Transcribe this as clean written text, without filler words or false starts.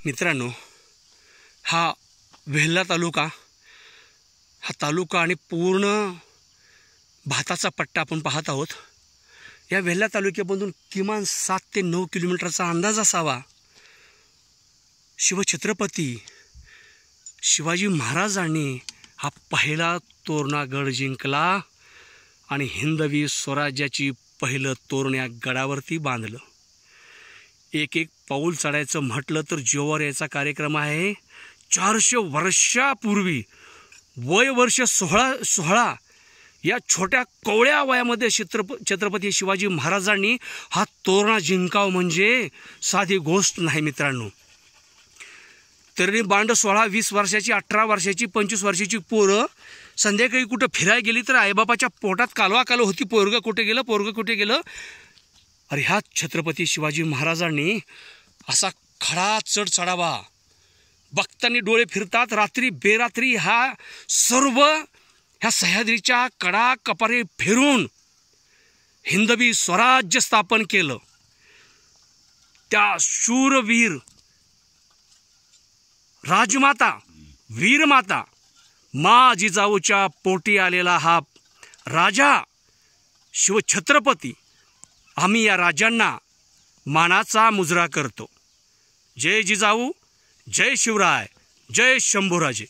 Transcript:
मित्रांनो, हा वेल्हा तालुका आणि पूर्ण भाताचा पट्टा आपण पाहत आहोत। या वेल्हा तालुक्यामधून किमान 7 ते 9 किलोमीटरचा अंदाज असावा। शिवछत्रपती शिवाजी महाराजांनी हा पहिला तोरणा गड जिंकला आणि हिंदवी स्वराज्याची पहिलं तोरण या गडावरती बांधलं। एक एक पाऊल चढायचं म्हटलं तर जोवर याचा कार्यक्रम आहे। 400 वर्षापूर्वी वय वर्ष 16 या छोट्या कोवळ्या वयामध्ये छत्रपती शिवाजी महाराजांनी हा तोरणा जिंकाव म्हणजे साधी गोष्ट नाही मित्रांनो। तरी बांड 16-20 वर्षाची, 18 वर्षाची, 25 वर्षाची पोरं संध्याकाळी कुठं फिरायला गेली तर आईबापाच्या पोटात कालवा कालो होती, पोरगं कुठे गेलं। अरे ह्या छत्रपती शिवाजी महाराजांनी असा खडा चढ चढावा, बघताना डोळे फिरतात। रात्री बेरात्री ह्या सर्व ह्या सह्याद्रीच्या कडा कपारे फिरून हिंदवी स्वराज्य स्थापन केलं। त्या शूरवीर राजमाता वीरमाता मा जिजाऊच्या पोटी आलेला हा राजा शिवछत्रपती, आम्ही या राजांना मानाचा मुजरा करतो। जय जिजाऊ, जय शिवराय, जय शंभूराजे।